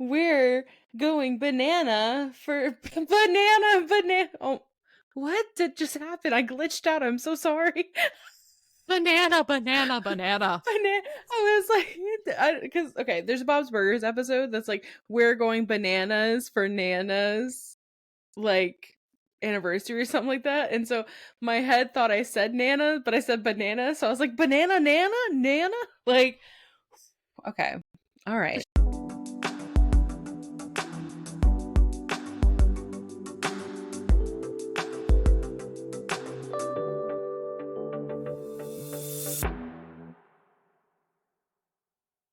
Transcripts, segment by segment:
we're going banana for banana. Oh, what did just happen? I glitched out. I'm so sorry. Banana. I was like, because okay, there's a Bob's Burgers episode that's like, we're going bananas for Nana's like anniversary or something like that, and so my head thought I said Nana, but I said banana, so I was like, banana, Nana, like, okay, all right.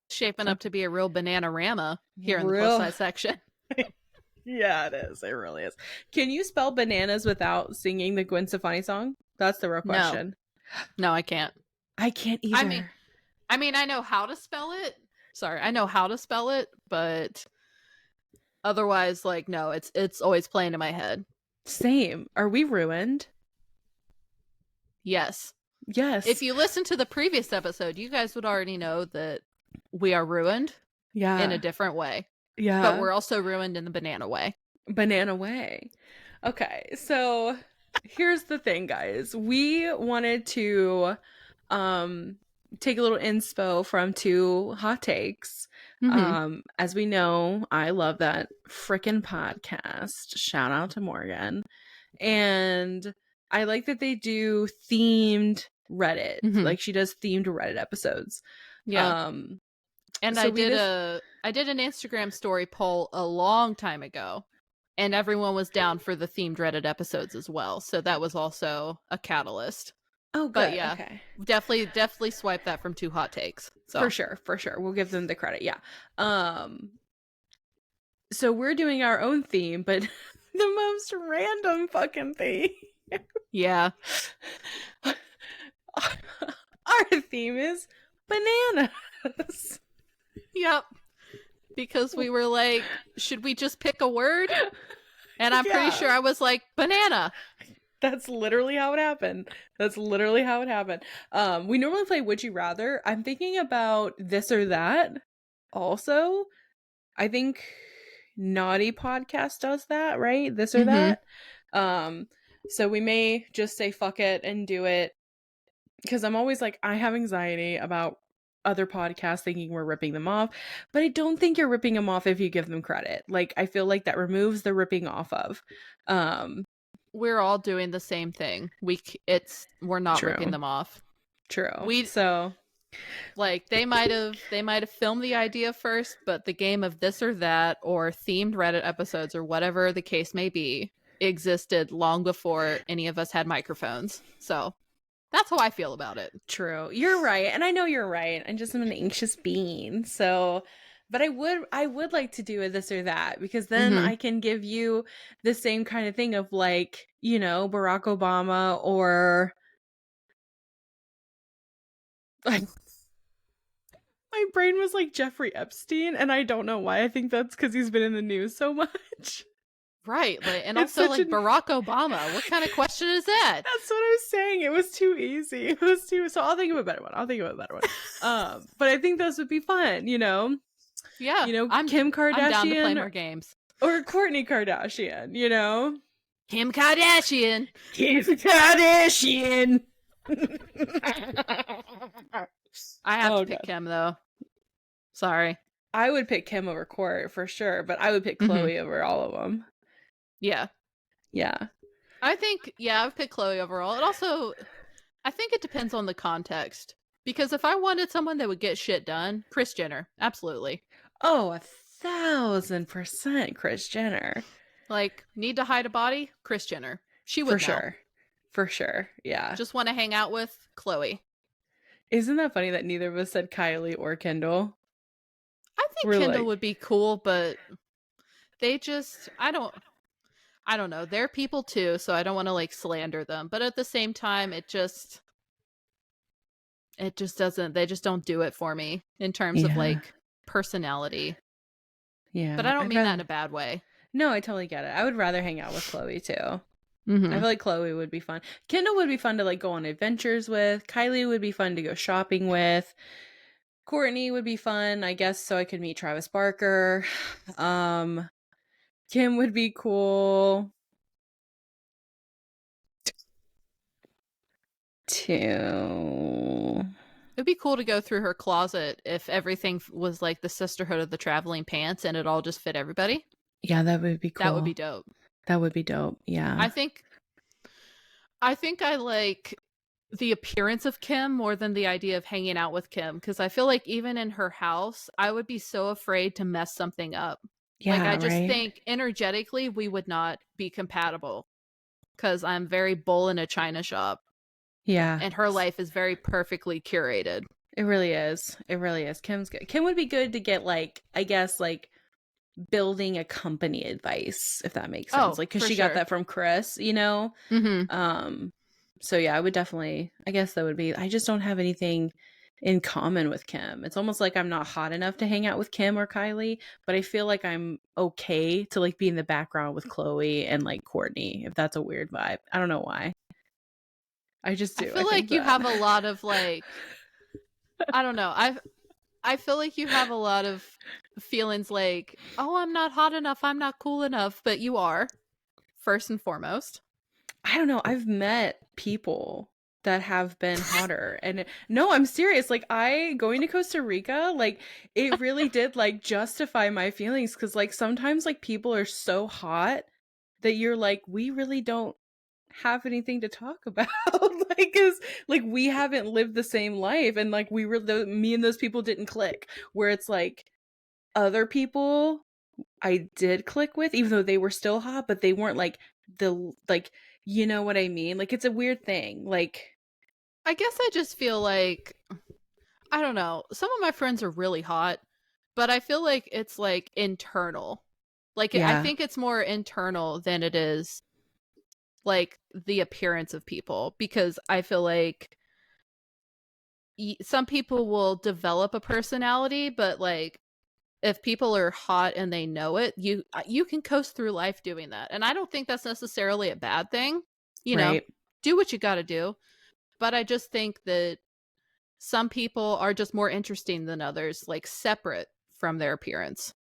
Shaping up to be a real banana-rama here in the plus size section. Yeah, it is. It really is. Can you spell bananas without singing the Gwen Stefani song? That's the real question. No, I can't. I can't either. I mean, I know how to spell it. Sorry, I know how to spell it, but otherwise, like, no, it's always playing in my head. Same. Are we ruined? Yes. Yes. If you listen to the previous episode, you guys would already know that we are ruined. Yeah. In a different way. Yeah. But we're also ruined in the banana way. Banana way. Okay, so here's the thing, guys. We wanted to take a little inspo from 2 hot takes. Mm-hmm. As we know, I love that frickin' podcast. Shout out to Morgan. And I like that they do themed Reddit. Mm-hmm. Like, she does themed Reddit episodes. Yeah. And so I did an Instagram story poll a long time ago, and everyone was down for the themed Reddit episodes as well. So that was also a catalyst. Oh, good. But yeah, okay. Definitely swipe that from 2 hot takes. So. For sure. We'll give them the credit. Yeah. So we're doing our own theme, but the most random fucking theme. Yeah. Our theme is bananas. Yep. Because we were like, should we just pick a word? And I'm pretty sure I was like, banana. That's literally how it happened. We normally play Would You Rather. I'm thinking about this or that also. I think Naughty Podcast does that, right? This or that. So we may just say fuck it and do it. Because I'm always like, I have anxiety about other podcasts thinking we're ripping them off, but I don't think you're ripping them off if you give them credit. Like, I feel like that removes the ripping off of. We're all doing the same thing. We're not True. Ripping them off. True. So like they might have filmed the idea first, but the game of this or that or themed Reddit episodes or whatever the case may be existed long before any of us had microphones. So that's how I feel about it. True. You're right. And I know you're right. I'm just an anxious being. So, but I would like to do a this or that, because then I can give you the same kind of thing of like, you know, Barack Obama or like, my brain was like Jeffrey Epstein, and I don't know why. I think that's because he's been in the news so much. Right, and also like Barack Obama. What kind of question is that? That's what I was saying. It was too easy. So I'll think of a better one. But I think those would be fun, you know? Yeah. You know, Kim Kardashian. I'm down to play more games. Or Kourtney Kardashian, you know? Kim Kardashian. I have to pick Kim, though. Sorry. I would pick Kim over Kourt for sure, but I would pick Chloe over all of them. Yeah. I think, I would pick Chloe overall. It also, I think it depends on the context. Because if I wanted someone that would get shit done, Kris Jenner. Absolutely. Oh, 1,000% Kris Jenner. Like, need to hide a body? Kris Jenner. She would know. For sure. Yeah. Just want to hang out with Chloe. Isn't that funny that neither of us said Kylie or Kendall? I think Kendall would be cool, but they just, I don't know. They're people too, so I don't want to like slander them. But at the same time, it just doesn't, they just don't do it for me in terms of like personality. Yeah. But I don't mean that in a bad way. No, I totally get it. I would rather hang out with Chloe too. I feel like Chloe would be fun. Kendall would be fun to like go on adventures with. Kylie would be fun to go shopping with. Courtney would be fun, I guess, so I could meet Travis Barker. Kim would be cool too. It'd be cool to go through her closet if everything was like the Sisterhood of the Traveling Pants and it all just fit everybody. Yeah, that would be That would be cool. dope. That would be dope. Yeah. I think I like the appearance of Kim more than the idea of hanging out with Kim, because I feel like even in her house, I would be so afraid to mess something up. Like, I Yeah, just right? think energetically we would not be compatible because I'm very bull in a china shop Yeah. and her life is very perfectly curated. It really is. It really is. Kim's good. Kim would be good to get like, I guess, like building a company advice, if that makes sense. Oh, Like, cause for she got sure. that from Chris, you know? Mm-hmm. Um, so yeah, I would definitely, I guess that would be, I just don't have anything in common with Kim. It's almost like I'm not hot enough to hang out with Kim or Kylie, but I feel like I'm okay to like be in the background with Chloe and like Courtney, if that's a weird vibe. I don't know why. I just I do. I feel think like you that. have a lot of like, I don't know. I feel like you have a lot of feelings like, oh, I'm not hot enough, I'm not cool enough, but you are, first and foremost. I don't know. I've met people that have been hotter. And no, I'm serious. Like I going to Costa Rica, like it really did like justify my feelings cuz like sometimes like people are so hot that you're like we really don't have anything to talk about like cuz like we haven't lived the same life and like we were me and those people didn't click where it's like other people I did click with, even though they were still hot, but they weren't like like you know what I mean? Like it's a weird thing. Like I guess I just feel like, I don't know. Some of my friends are really hot, but I feel like it's like internal. Like, I yeah, think it's more internal than it is like the appearance of people, because I feel like some people will develop a personality, but like if people are hot and they know it, you can coast through life doing that. And I don't think that's necessarily a bad thing. You know, right. do what you got to do. But I just think that some people are just more interesting than others, like separate from their appearance.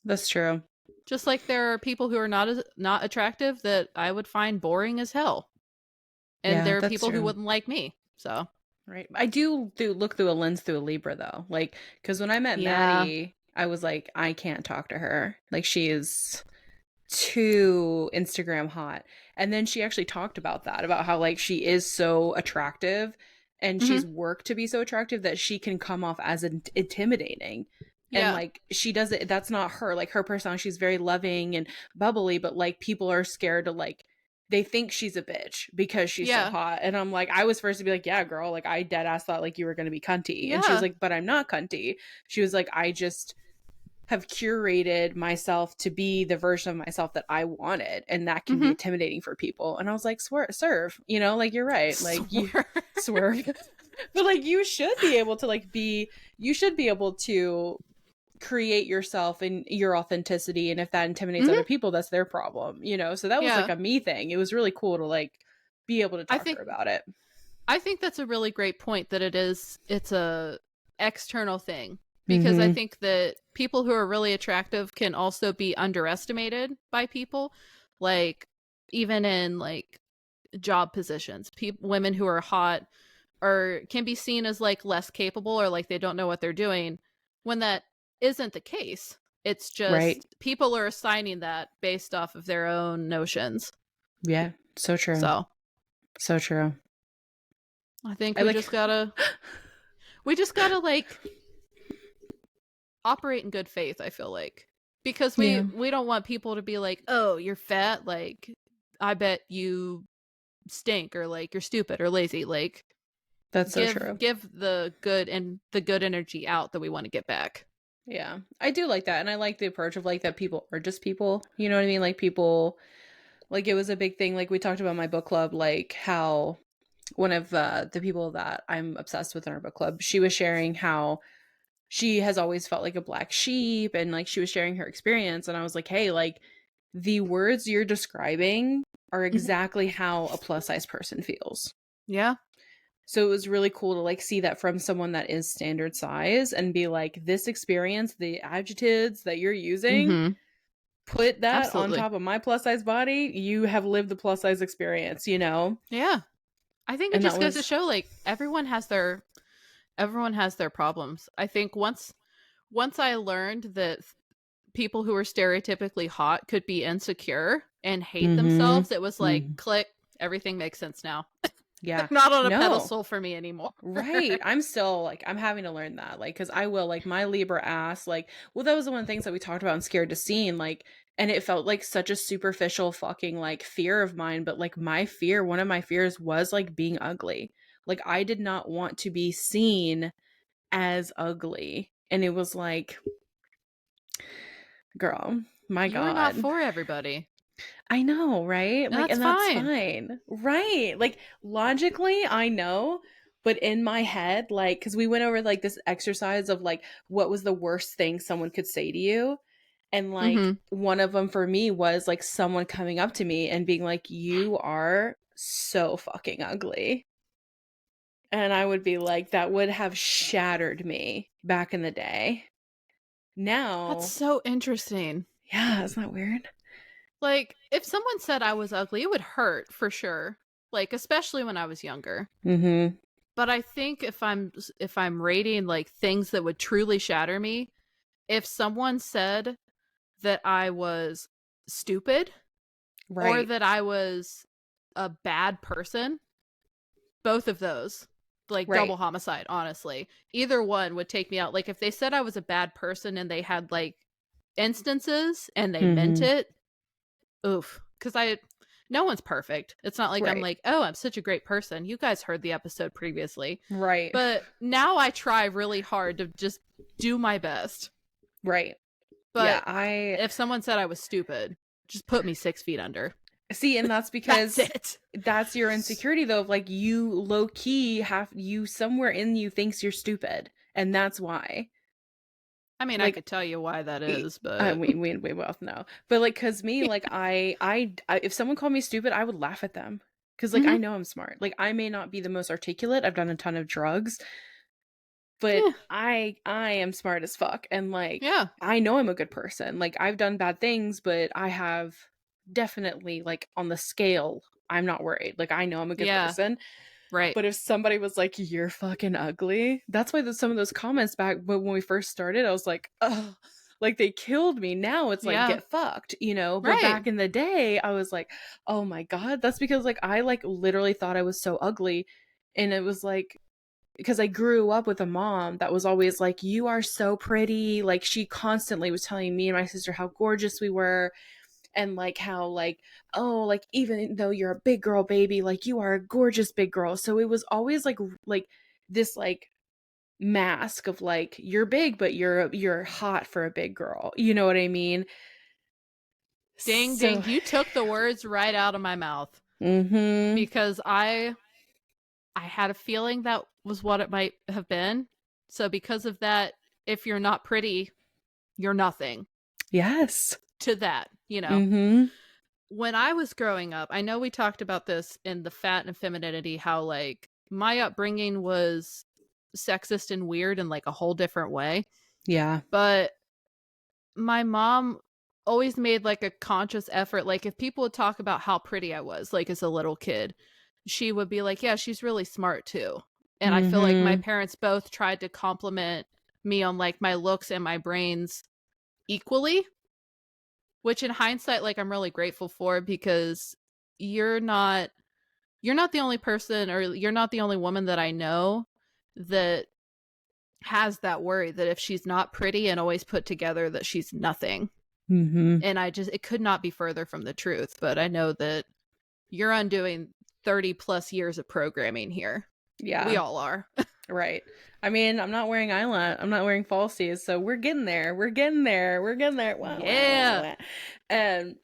That's true. Just like there are people who are not attractive that I would find boring as hell, and Yeah, there are that's people who true. wouldn't like me. So Right. I do look through a lens through a Libra though. Like cuz when I met yeah, Maddie, I was like I can't talk to her. Like she is too Instagram hot. And then she actually talked about that, about how like she is so attractive and hmm, she's worked to be so attractive that she can come off as intimidating. And yeah, like she does it, that's not her. Like her personality, she's very loving and bubbly, but like people are scared to like they think she's a bitch because she's so yeah, hot. And I'm like, I was first to be like, yeah, girl, like I dead ass thought like you were gonna be cunty. And she was yeah. like, but I'm not cunty. She was like, I just have curated myself to be the version of myself that I wanted, and that can be Hmm. intimidating for people. And I was like, serve, you know, like you're right, like you Swear. swerve, but like you should be able to like be, you should be able to create yourself and your authenticity, and if that intimidates other Hmm. people, that's their problem, you know. So that was like Yeah, a me thing. It was really cool to like be able to I talk to think her about it. I think that's a really great point, that it's a external thing, because I Mm-hmm. think that people who are really attractive can also be underestimated by people, like even in like job positions. Women who are hot or can be seen as like less capable, or like they don't know what they're doing, when that isn't the case. It's Right. just people are assigning that based off of their own notions. Yeah, so true, So so true. I think I like we just gotta like operate in good faith, I feel like, because yeah, we don't want people to be like, oh, you're fat, like I bet you stink, or like you're stupid or lazy. Like, that's so give true. give the good energy out that we want to get back. Yeah, I do like that. And I like the approach of like that people are just people. You know what I mean? Like people, like it was a big thing. Like we talked about my book club, like how one of the people that I'm obsessed with in our book club, she was sharing how she has always felt like a black sheep and like she was sharing her experience. And I was like, hey, like the words you're describing are Mhm. exactly how a plus size person feels. Yeah. So it was really cool to like see that from someone that is standard size and be like, this experience, the adjectives that you're using, Mm-hmm. put that on Absolutely. top of my plus size body, you have lived the plus size experience, you know? Yeah. I think it And that just goes to was, show like everyone has their problems. I think once I learned that people who are stereotypically hot could be insecure and hate mm-hmm, themselves, it was like mm-hmm. click, everything makes sense now. Yeah. They're not on a No. pedestal for me anymore. Right. I'm still like, I'm having to learn that. Like, cause I will, like, my Libra ass, like, well, that was one of the things that we talked about in Scared to Seen. Like, and it felt like such a superficial fucking like fear of mine. But like, my fear, one of my fears was like being ugly. Like, I did not want to be seen as ugly. And it was like, girl, my You are not God. for everybody. I know, right? And Like, that's and that's fine. fine. Right. Like, logically, I know, but in my head, like, because we went over like this exercise of like, what was the worst thing someone could say to you? And like, Mm-hmm. one of them for me was like someone coming up to me and being like, you are so fucking ugly. And I would be like, that would have shattered me back in the day. That's Now, so interesting. yeah, isn't that weird? Like, if someone said I was ugly, it would hurt for sure. Like, especially when I was younger. Mm hmm. But I think if I'm rating like things that would truly shatter me, if someone said that I was stupid or Right. that I was a bad person, both of those, like Right. double homicide, honestly. Either one would take me out. Like if they said I was a bad person and they had like instances and they Mm meant hmm. it, oof. Because no one's perfect. It's not like I'm Right. like, oh, I'm such a great person. You guys heard the episode previously. Right. But now I try really hard to just do my best. Right. Yeah, But I if someone said I was stupid, just put me 6 feet under. see, and that's That's because it. that's your insecurity though, of like you low key have you somewhere in you thinks you're stupid. And that's why. I mean, I Like could tell you why that e- is, but we both know. But like cuz me like I if someone called me stupid, I would laugh at them. Cuz like I Mhm. know I'm smart. Like I may not be the most articulate. I've done a ton of drugs, but Yeah, I am smart as fuck and like yeah, I know I'm a good person. Like I've done bad things, but I have definitely like on the scale I'm not worried. Like I know I'm a good yeah, person. right. But if somebody was like you're fucking ugly, that's why some of those comments back when we first started I was like, "Oh, like they killed me." Now it's like Yeah, get fucked, you know? But right. back in the day I was like, "Oh my god." That's because like I like literally thought I was so ugly and it was like because I grew up with a mom that was always like, "You are so pretty." Like she constantly was telling me and my sister how gorgeous we were and like how like, "Oh, like even though you're a big girl baby, like you are a gorgeous big girl." So it was always like this like mask of like you're big but you're hot for a big girl. You know what I mean? Ding So, ding. You took the words right out of my mouth mhm. because I had a feeling that was what it might have been. So because of that, if you're not pretty, you're nothing Yes. to that, you know. Mhm. When I was growing up, I know we talked about this in the fat and femininity, how like my upbringing was sexist and weird in like a whole different way. Yeah. But my mom always made like a conscious effort. Like if people would talk about how pretty I was, like as a little kid, she would be like, yeah, she's really smart too. And I feel like my Mhm. parents both tried to compliment me on like my looks and my brains equally, which in hindsight, like I'm really grateful for because you're not you're not the only person or you're not the only woman that I know that has that worry that if she's not pretty and always put together that she's nothing. Mhm. And it could not be further from the truth, but I know that you're undoing 30 plus years of programming here. We Yeah. all are. Right. I mean, I'm not wearing eyeliner. I'm not wearing falsies, so we're getting there. We're getting there. We're getting there. Wah, wah, wah, Yeah. wah. And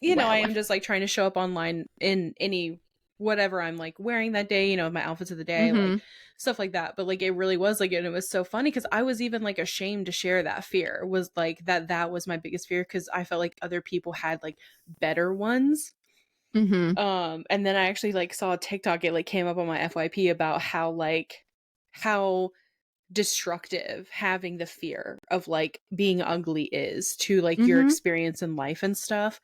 I Well, am just like trying to show up online in any whatever I'm like wearing that day, my outfits of the day, like mhm. stuff like that. But like it really was like and it was so funny because I was even like ashamed to share that fear was like that was my biggest fear because I felt like other people had like better ones And then I actually like saw a TikTok, it like came up on my FYP about how destructive having the fear of like being ugly is to like your experience in life and stuff.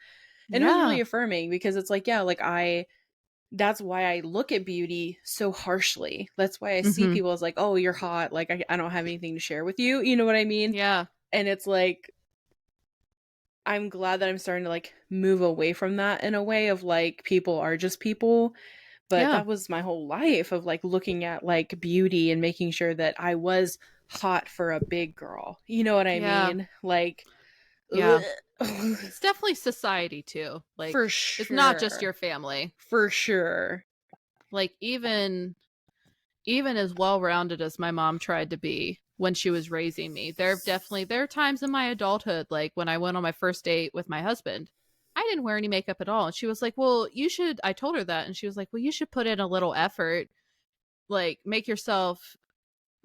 And it was really Yeah. affirming because it's like, yeah, like that's why I look at beauty so harshly. That's why I see people as like, oh, you're hot. Like, I don't have anything to share with you. You know what I mean? Yeah. And it's like, I'm glad that I'm starting to like move away from that in a way of like, people are just people. But Yeah. that was my whole life of like looking at like beauty and making sure that I was hot for a big girl. You know what I Yeah. mean? Like, Yeah. ugh. It's definitely society too. Like, For it's not just sure. your family. For sure. Like, even as well-rounded as my mom tried to be when she was raising me, there are times in my adulthood, like when I went on my first date with my husband, I didn't wear any makeup at all, and she was like, well, you should. I told her that, and she was like, well, you should put in a little effort, like make yourself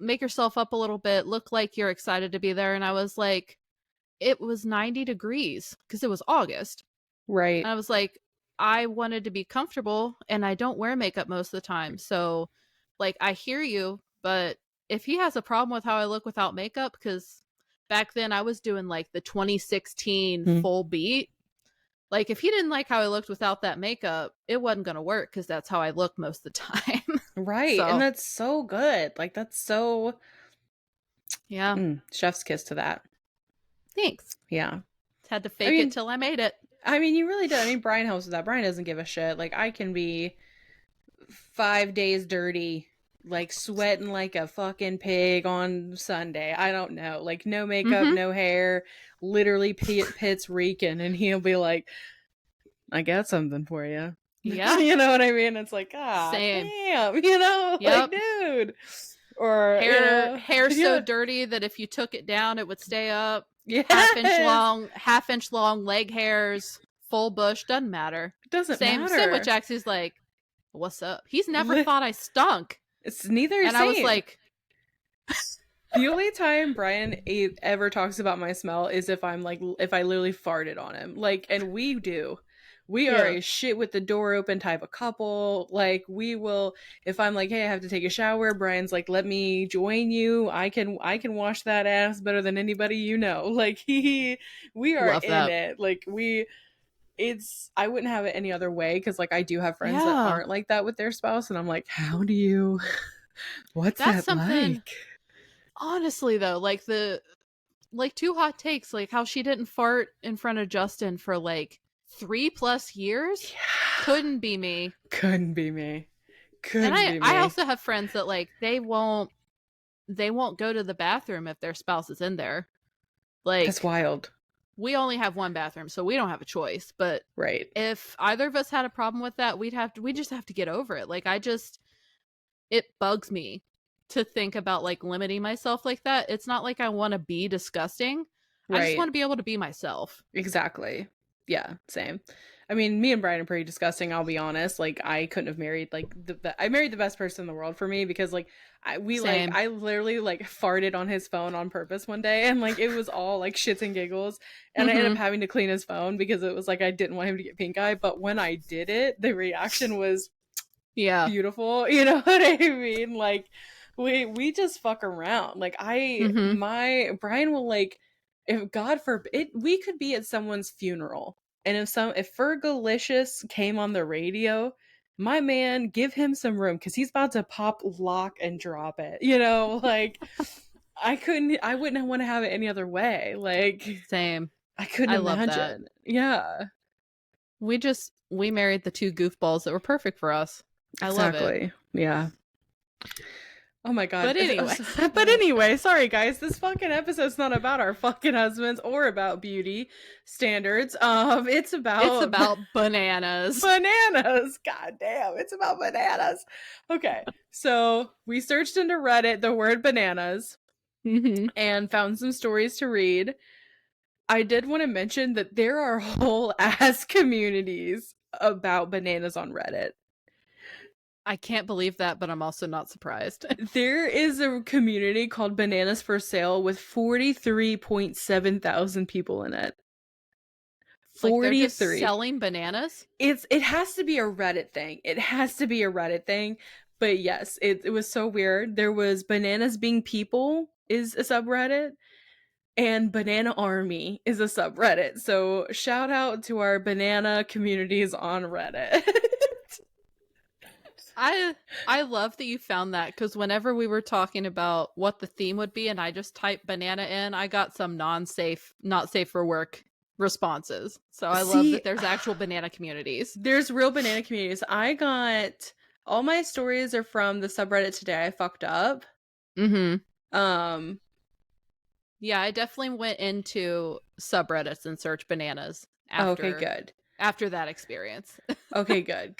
up a little bit, look like you're excited to be there. And I was like, it was 90 degrees because it was August. Right. And I was like, I wanted to be comfortable and I don't wear makeup most of the time. So, like, I hear you, but if he has a problem with how I look without makeup, because back then I was doing like the 2016 Mm. full beat. Like, if he didn't like how I looked without that makeup, it wasn't going to work because that's how I look most of the time. Right. And So, that's so good. Like, that's so yeah, chef's kiss to that. thanks. Yeah. Had to I fake it mean, till I made it. you really did. I mean, Brian helps with that. Brian doesn't give a shit. Like, I can be 5 days dirty, like sweating like a fucking pig on Sunday. I don't know. Like, no makeup, Mm-hmm. no hair, literally pits reeking. And he'll be like, I got something for you. Yeah. You know what I mean? It's like, ah, Same. damn, you know, like, Yep. dude. Or, you know, Hair so yeah. dirty that if you took it down, it would stay up. Yes. Half inch long leg hairs, full bush, doesn't matter. It doesn't Same with matter. Jax. He's like, what's up? He's never thought I stunk. It's neither And I was same. like, The only time Brian ever talks about my smell is if if I literally farted on him. Like, and we do. We are yeah, a shit with the door open type of couple. Like, we will, if I'm like, hey, I have to take a shower, Brian's like, let me join you. I can wash that ass better than anybody you know. Like, we are love in that. it. Like, I wouldn't have it any other way because like I do have friends that Yeah. aren't like that with their spouse, and I'm like, how do you? What's That's that something, like? honestly, though, like two hot takes, like how she didn't fart in front of Justin for like 3+ years. Yeah. Couldn't be me. Couldn't be me. And Couldn't be I me. also have friends that like they won't go to the bathroom if their spouse is in there. That's Like, wild. we only have one bathroom, so we don't have a choice. But Right. if either of us had a problem with that, we just have to get over it. Like, it bugs me to think about like limiting myself like that. It's not like I want to be disgusting. I just Right. want to be able to be myself. Exactly. Yeah, same. I mean, me and Brian are pretty disgusting, I'll be honest. Like, I couldn't have married like I married the best person in the world for me because like Same. I literally like farted on his phone on purpose one day, and like it was all like shits and giggles, and I ended up having to clean his phone because it was like I didn't want him to get pink eye, but when I did it, the reaction was Yeah. beautiful. You know what I mean? Like, we just fuck around. Like, my Brian will like, if God forbid, we could be at someone's funeral, and if Fergalicious came on the radio, my man, give him some room because he's about to pop, lock, and drop it. You know, like, I wouldn't want to have it any other way. Like, Same. I couldn't I love that. imagine. Yeah, We married the two goofballs that were perfect for us. I love it. exactly. Yeah. Oh my god. But anyway. But anyway, sorry guys. This fucking episode's not about our fucking husbands or about beauty standards. It's It's about about bananas. bananas. God damn, it's about bananas. Okay. So, we searched into Reddit the word bananas and found some stories to read. I did want to mention that there are whole ass communities about bananas on Reddit. I can't believe that, but I'm also not surprised. There is a community called Bananas for Sale with 43.7 thousand people in it. Like they're just 43. selling bananas? It has to be a Reddit thing. It has to be a Reddit thing. But yes, it was so weird. There was Bananas Being People is a subreddit, and Banana Army is a subreddit. So shout out to our banana communities on Reddit. I love that you found that, because whenever we were talking about what the theme would be and I just typed banana in, I got some not safe for work responses. So I love See, that there's actual banana communities. there's real banana communities. I got all my stories are from the subreddit Today I Fucked Up. Mm-hmm. Um, Yeah, I definitely went into subreddits and searched bananas okay, after good. that experience. Okay, good.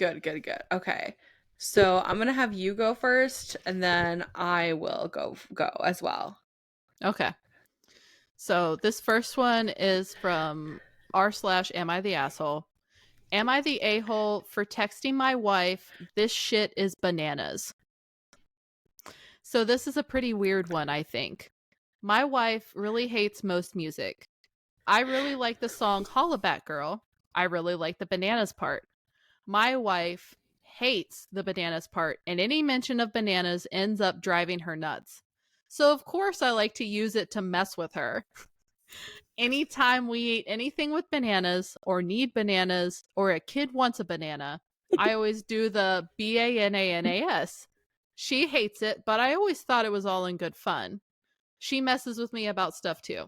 Okay. So I'm gonna have you go first, and then I will go as well. Okay. So this first one is from r/am I the asshole. Am I the a-hole for texting my wife, "This shit is bananas"? So this is a pretty weird one, I think. My wife really hates most music. I really like the song Hollaback Girl. I really like the bananas part. My wife hates the bananas part, and any mention of bananas ends up driving her nuts. So of course I like to use it to mess with her. Anytime we eat anything with bananas or need bananas or a kid wants a banana, I always do the BANANAS. She hates it, but I always thought it was all in good fun. She messes with me about stuff too.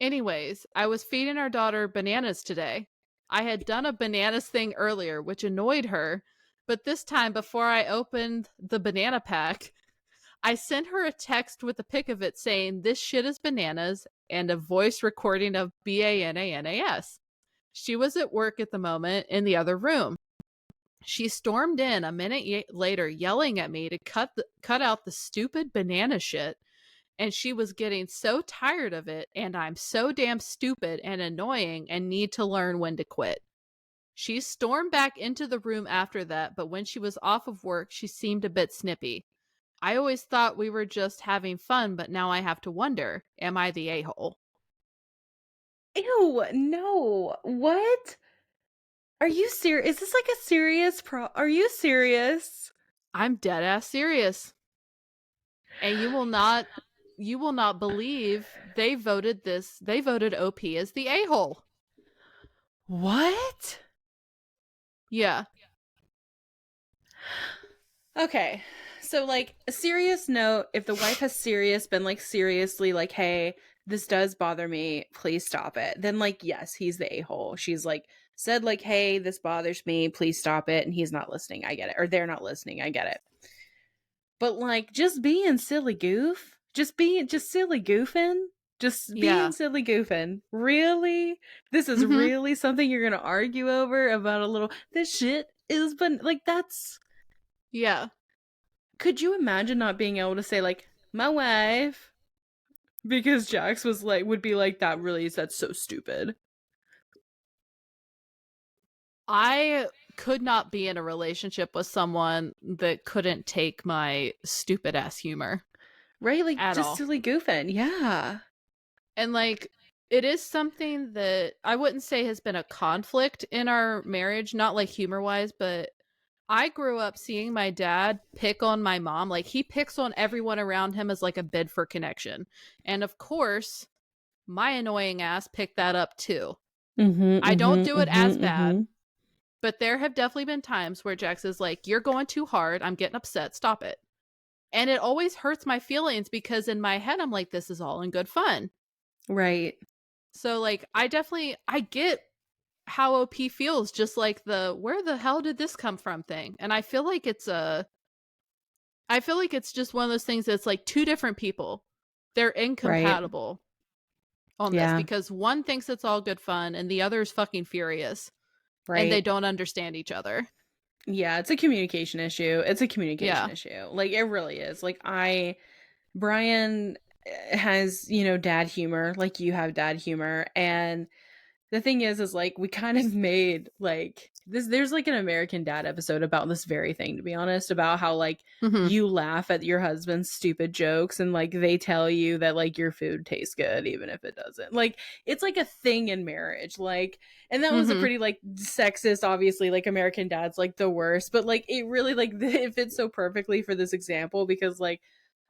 Anyways, I was feeding our daughter bananas today. I had done a bananas thing earlier, which annoyed her, but this time before I opened the banana pack, I sent her a text with a pic of it saying, "This shit is bananas," and a voice recording of BANANAS. She was at work at the moment in the other room. She stormed in a minute later yelling at me to cut out the stupid banana shit, and she was getting so tired of it, and I'm so damn stupid and annoying and need to learn when to quit. She stormed back into the room after that, but when she was off of work, she seemed a bit snippy. I always thought we were just having fun, but now I have to wonder, am I the a-hole? Ew, no. What? Are you serious? Is this like a serious Are you serious? I'm dead ass serious. And you will not believe they voted OP as the a-hole. What? Yeah. Okay. So like a serious note, if the wife has been like seriously like, "Hey, this does bother me, please stop it." Then like yes, he's the a-hole. She's like said like, "Hey, this bothers me, please stop it." And he's not listening. I get it. Or they're not listening. I get it. But like just being silly goof, just silly goofing, just being Yeah. silly goofing. Really? This is Mm-hmm. really something you're going to argue over about a little this shit is but like that's Yeah. could you imagine not being able to say like my wife because Jax was like would be like that really is that's so stupid. I could not be in a relationship with someone that couldn't take my stupid ass humor Right? Like at just all. silly goofing. Yeah. And like it is something that I wouldn't say has been a conflict in our marriage, not like humor wise, but I grew up seeing my dad pick on my mom. Like he picks on everyone around him as like a bid for connection. And of course, my annoying ass picked that up too. I don't do it as bad, but there have definitely been times where Jax is like, "You're going too hard. I'm getting upset. Stop it." And it always hurts my feelings because in my head, I'm like, this is all in good fun. Right. So like I get how OP feels, just like the "where the hell did this come from" thing. And I feel like it's just one of those things that's like two different people. They're Right. incompatible on this Yeah. because one thinks it's all good fun and the other is fucking furious and they Right. don't understand each other. Yeah, it's a communication issue. It's a communication Yeah. issue. Like it really is. Like Brian has, dad humor, like you have dad humor, and the thing is like we kind of made like this, there's like an American Dad episode about this very thing, to be honest, about how like Mm-hmm. you laugh at your husband's stupid jokes and like they tell you that like your food tastes good even if it doesn't. Like it's like a thing in marriage. Like, and that was a Mm-hmm. pretty like sexist, obviously, like American Dad's like the worst, but like it really like it fits so perfectly for this example because like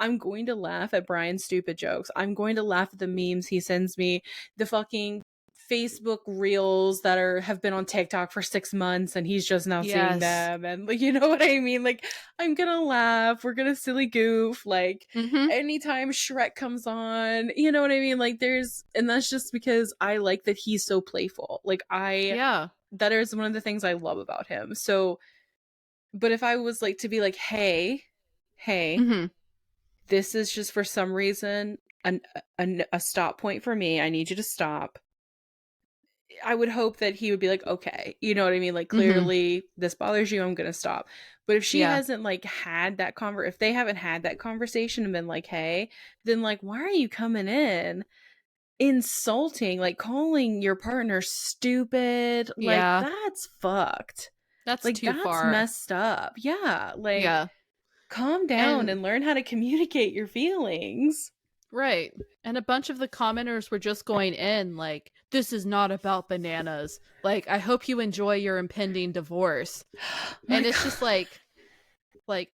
I'm going to laugh at Brian's stupid jokes. I'm going to laugh at the memes he sends me, the fucking Facebook reels that have been on TikTok for 6 months and he's just now seeing Yes. them, and like you know what I mean? Like I'm gonna laugh, we're gonna silly goof, like Mm-hmm. anytime Shrek comes on, you know what I mean? Like there's, and that's just because I like that he's so playful. Like Yeah. that is one of the things I love about him. So, but if I was like to be like, hey, Mm-hmm. this is just for some reason a stop point for me. I need you to stop. I would hope that he would be like, okay, you know what I mean? Like, Mm-hmm. clearly this bothers you. I'm going to stop. But if she Yeah. hasn't like had that if they haven't had that conversation and been like, hey, then like, why are you coming in insulting, like calling your partner stupid? Like, Yeah. that's fucked. That's Like, too that's far. messed up. Yeah. Like, Yeah. calm down And and learn how to communicate your feelings. right. And a bunch of the commenters were just going in like, this is not about bananas. Like, I hope you enjoy your impending divorce. My And it's God. just like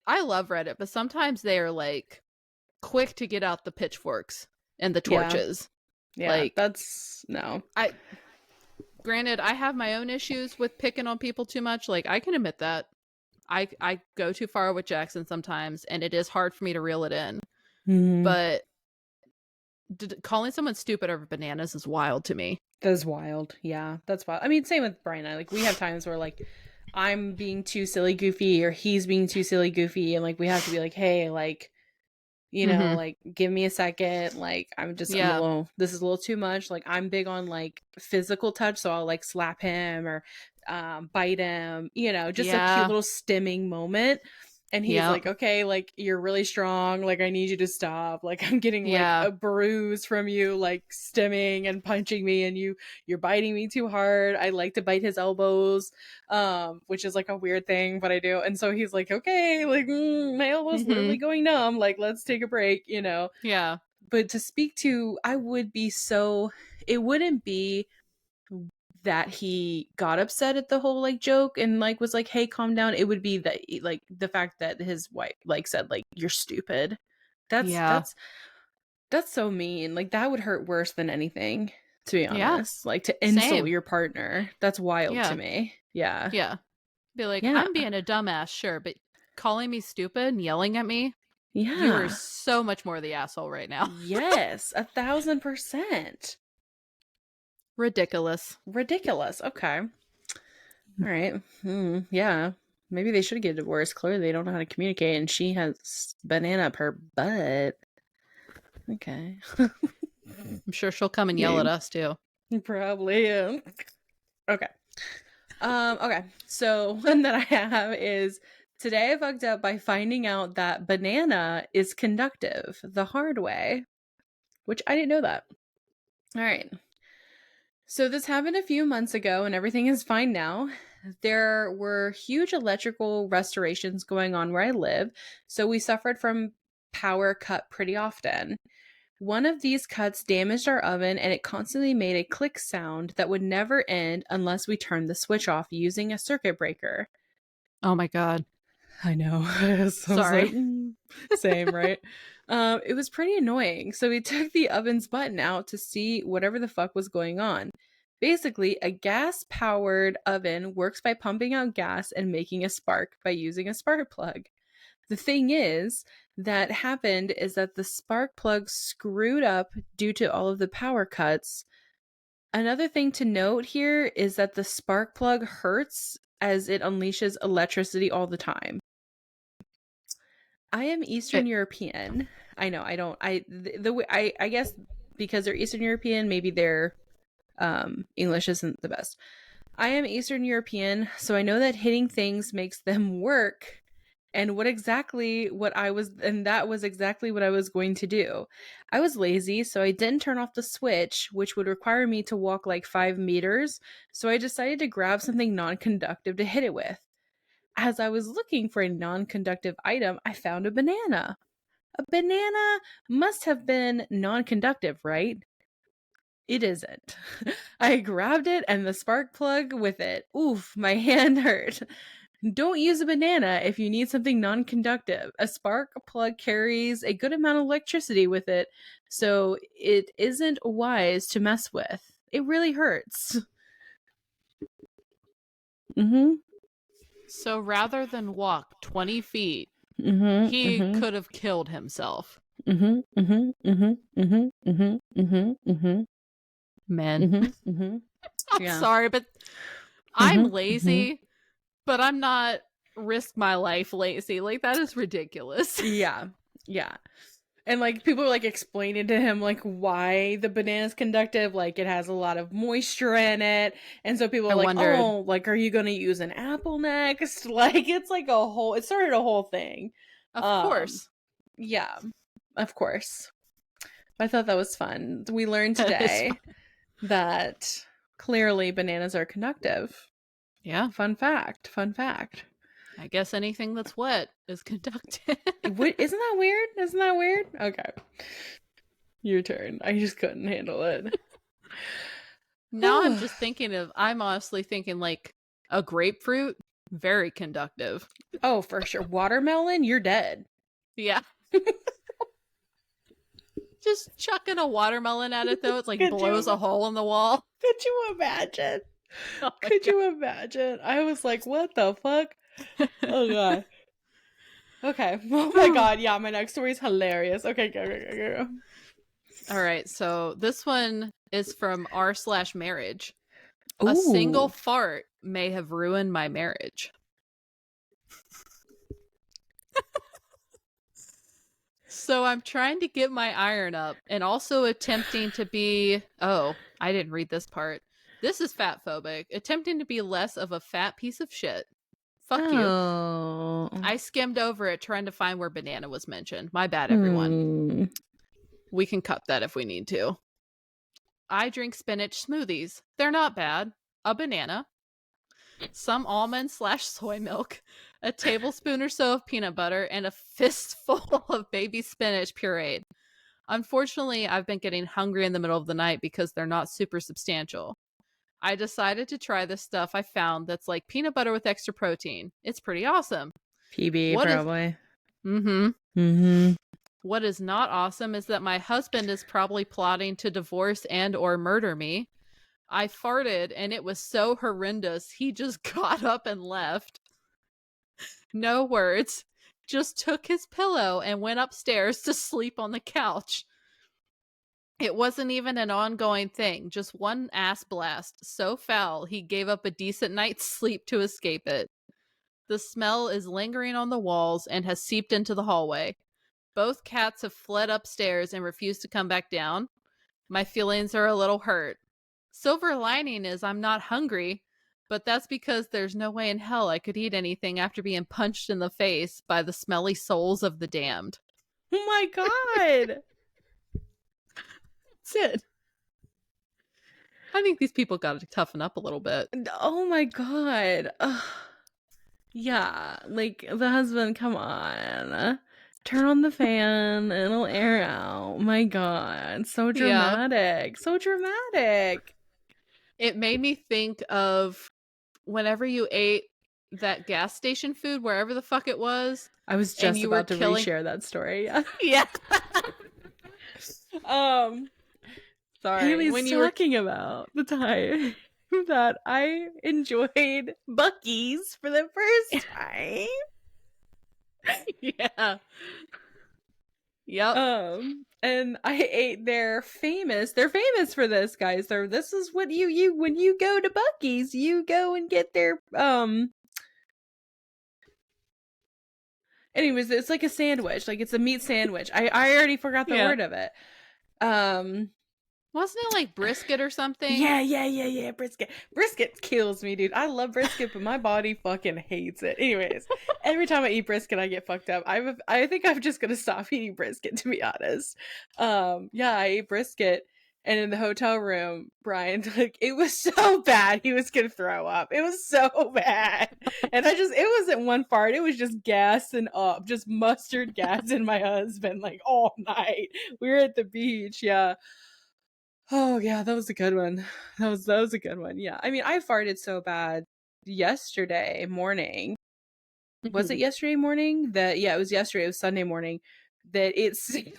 I love Reddit, but sometimes they are like quick to get out the pitchforks and the Yeah. torches. Yeah. Like That's no. I granted I have my own issues with picking on people too much. Like I can admit that. I go too far with Jackson sometimes and it is hard for me to reel it in. Mm-hmm. But calling someone stupid over bananas is wild to me. That's wild. Yeah, that's wild. I mean, same with Brian and I. Like, we have times where, like, I'm being too silly goofy or he's being too silly goofy. And, like, we have to be like, hey, like, you know, Mhm. like, give me a second. Like, I'm a Yeah. little, this is a little too much. Like, I'm big on, like, physical touch. So I'll, like, slap him or bite him, you know, just a cute Yeah. little stimming moment. And he's Yep. like, okay, like, you're really strong. Like, I need you to stop. Like, I'm getting, like, Yeah. a bruise from you, like, stimming and punching me. And you're biting me too hard. I like to bite his elbows, which is, like, a weird thing, but I do. And so he's like, okay, like, my elbow's literally Mhm. going numb. Like, let's take a break, you know? Yeah. But to speak to, I would be so, it wouldn't be that he got upset at the whole like joke and like was like, hey, calm down. It would be that like the fact that his wife like said like, you're stupid. that's Yeah. that's that's so mean. Like that would hurt worse than anything, to be Yeah. honest. Like to insult Same. your partner, that's wild to Yeah. me. Yeah. Yeah. Be like, Yeah. I'm being a dumbass, sure, but calling me stupid and yelling at me, you are Yeah. so much more the asshole right now. Yes, 1,000%. Ridiculous. Ridiculous. Okay. All right. Yeah. Maybe they should get divorced. Clearly, they don't know how to communicate, and she has banana up her butt. Okay. I'm sure she'll come and yell at Maybe. us too. Probably. Yeah. Okay. Okay. So one that I have is today I fucked up by finding out that banana is conductive the hard way, which I didn't know that. All right. So this happened a few months ago and everything is fine now. There were huge electrical restorations going on where I live, so we suffered from power cut pretty often. One of these cuts damaged our oven and it constantly made a click sound that would never end unless we turned the switch off using a circuit breaker. Oh my god. I know. So I was like, Sorry. same, right? It was pretty annoying. So we took the oven's button out to see whatever the fuck was going on. Basically, a gas powered oven works by pumping out gas and making a spark by using a spark plug. The thing is, that happened is that the spark plug screwed up due to all of the power cuts. Another thing to note here is that the spark plug hurts as it unleashes electricity all the time. I am Eastern Okay. European. I know. I don't. The way I guess because they're Eastern European, maybe their English isn't the best. I am Eastern European, so I know that hitting things makes them work, And that was exactly what I was going to do. I was lazy, so I didn't turn off the switch, which would require me to walk like 5 meters. So I decided to grab something non conductive to hit it with. As I was looking for a non conductive item, I found a banana. A banana must have been non conductive, right? It isn't. I grabbed it and the spark plug with it. Oof, my hand hurt. Don't use a banana if you need something non conductive. A spark plug carries a good amount of electricity with it, so it isn't wise to mess with. It really hurts. Mm-hmm. So rather than walk 20 feet, Mm-hmm. he Mm-hmm. could have killed himself. Mm-hmm. Mm-hmm. Mm-hmm. Mm-hmm. Mm-hmm. Mm-hmm. Mm-hmm. Men. Mm-hmm. Mm-hmm. I'm Yeah. sorry, but I'm Mm-hmm. Mm-hmm. lazy, but I'm not risk my life lazy. Like, that is ridiculous. Yeah. Yeah. And like people were like explaining to him like why the banana's conductive, like it has a lot of moisture in it. And so people I are like, wondered. oh, like are you gonna use an apple next? Like it's like it started a whole thing. Of Um course. yeah, of course. I thought that was fun. We learned That is fun. today that clearly bananas are conductive. Yeah. Fun fact. Fun fact. I guess anything that's wet is conductive. Isn't that weird? Isn't that weird? Okay. Your turn. I just couldn't handle it. Now I'm honestly thinking like a grapefruit, very conductive. Oh, for sure. Watermelon, you're dead. Yeah. Just chucking a watermelon at it though, it's like Could blows a you hole in the wall. could you imagine? Oh my Could god. you imagine? I was like, what the fuck? Oh god. Okay. Oh my god. Yeah, my next story is hilarious. Okay, go. All right, so this one is from r/marriage. A single Ooh. fart may have ruined my marriage. So I'm trying to get my iron up and also attempting to be. Oh, I didn't read this part. This is fat phobic. Attempting to be less of a fat piece of shit. Fuck you. Oh. I skimmed over it trying to find where banana was mentioned. My bad, everyone. Hmm. We can cut that if we need to. I drink spinach smoothies. They're not bad. A banana, some almond/soy milk, a tablespoon or so of peanut butter, and a fistful of baby spinach pureed. Unfortunately, I've been getting hungry in the middle of the night because they're not super substantial. I decided to try this stuff I found that's like peanut butter with extra protein. It's pretty awesome. PB What is probably. Mm-hmm. Mm-hmm. What is not awesome is that my husband is probably plotting to divorce and or murder me. I farted and it was so horrendous, he just got up and left. No words. Just took his pillow and went upstairs to sleep on the couch. It wasn't even an ongoing thing, just one ass blast, so foul he gave up a decent night's sleep to escape it. The smell is lingering on the walls and has seeped into the hallway. Both cats have fled upstairs and refused to come back down. My feelings are a little hurt. Silver lining is I'm not hungry, but that's because there's no way in hell I could eat anything after being punched in the face by the smelly souls of the damned. Oh my god. That's it. I think these people got to toughen up a little bit. Oh my god. Ugh. Yeah, like the husband, come on. Turn on the fan, it'll air out. My god, so Yeah. dramatic. So dramatic. It made me think of whenever you ate that gas station food, wherever the fuck it was, I was and just you were about to killing. reshare that story. Yeah. Yeah. Sorry. Haley's When you were. talking about the time that I enjoyed Buc-ee's for the first time. Yeah. Yep. And I ate they're famous for this, guys. This is what you when you go to Buc-ee's, you go and get their anyways, it's like a sandwich, like it's a meat sandwich. I already forgot the Yeah. word of it. Wasn't it like brisket or something? Yeah. Brisket. Brisket kills me, dude. I love brisket, but my body fucking hates it. Anyways, every time I eat brisket, I get fucked up. I think I'm just gonna stop eating brisket, to be honest. Yeah, I ate brisket, and in the hotel room, Brian, like, it was so bad, he was gonna throw up. It was so bad, and it wasn't one fart. It was just gassing up, just mustard gas in my husband, like all night. We were at the beach, yeah. Oh yeah, that was a good one. That was a good one. Yeah. I mean, I farted so bad yesterday morning. Was it yesterday morning? That yeah, it was yesterday. It was Sunday morning. That it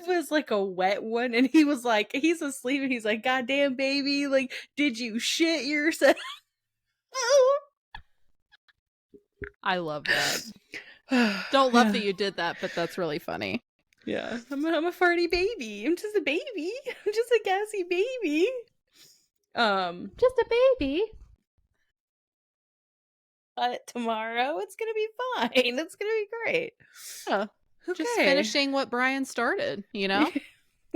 was like a wet one, and he was like, he's asleep, and he's like, "God damn, baby, like, did you shit yourself?" I love that. Don't love that you did that, but that's really funny. Yeah, I'm a farty baby. I'm just a baby. I'm just a gassy baby. Just a baby. But tomorrow it's gonna be fine. It's gonna be great. Yeah. Okay. Just finishing what Brian started, you know?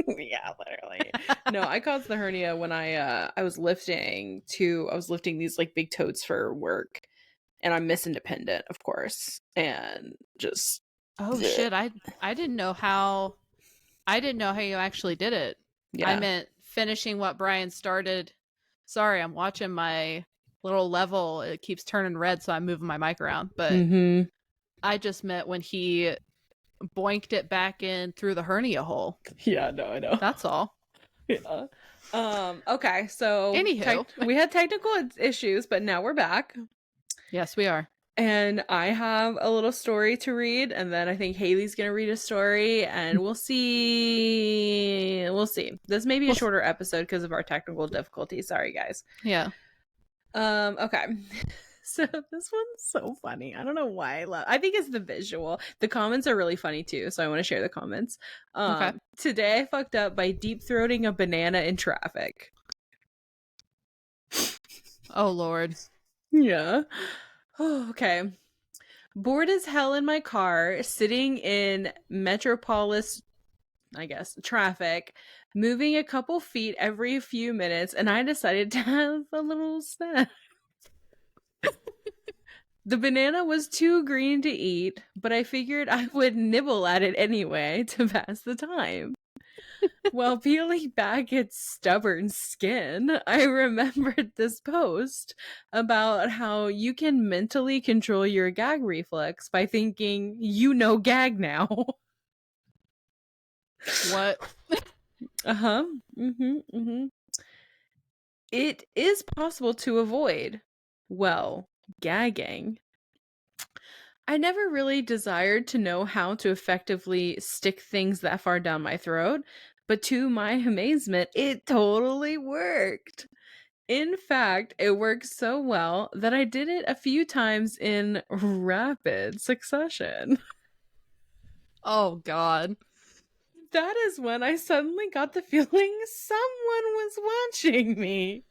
Yeah, literally. No, I caused the hernia when I was lifting these like big totes for work, and I'm Miss Independent, of course, and just Oh shit, I didn't know how you actually did it. yeah. I meant finishing what Brian started. Sorry, I'm watching my little level. It keeps turning red, so I'm moving my mic around. But I just meant when he boinked it back in through the hernia hole. Yeah, no, I know. That's all. Yeah. Okay, so Anywho. we had technical issues, but now we're back. Yes, we are. And I have a little story to read, and then I think Hayley's gonna read a story, and we'll see. We'll see. This may be a shorter episode because of our technical difficulties. Sorry, guys. Yeah. Okay. So this one's so funny. I don't know why I think it's the visual. The comments are really funny too, so I want to share the comments. Okay. Today I fucked up by deep throating a banana in traffic. Oh Lord. Yeah. Oh, okay. Bored as hell in my car, sitting in metropolis, I guess, traffic, moving a couple feet every few minutes, and I decided to have a little snack. The banana was too green to eat, but I figured I would nibble at it anyway to pass the time. While peeling back its stubborn skin, I remembered this post about how you can mentally control your gag reflex by thinking, gag now. What? Uh-huh. It is possible to avoid, well, gagging. I never really desired to know how to effectively stick things that far down my throat, but to my amazement, it totally worked. In fact, it worked so well that I did it a few times in rapid succession. Oh God. That is when I suddenly got the feeling someone was watching me,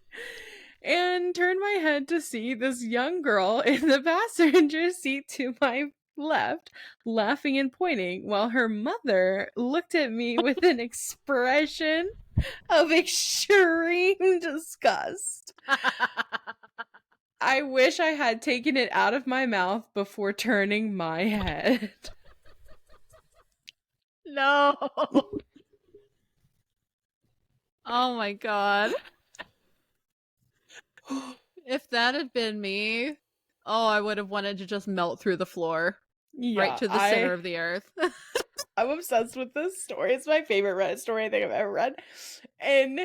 and turned my head to see this young girl in the passenger seat to my left, laughing and pointing, while her mother looked at me with an expression of extreme disgust. I wish I had taken it out of my mouth before turning my head. No. Oh my God. If that had been me, I would have wanted to just melt through the floor. Yeah, right to the center of the earth. I'm obsessed with this story. It's my favorite Reddit story I think I've ever read. And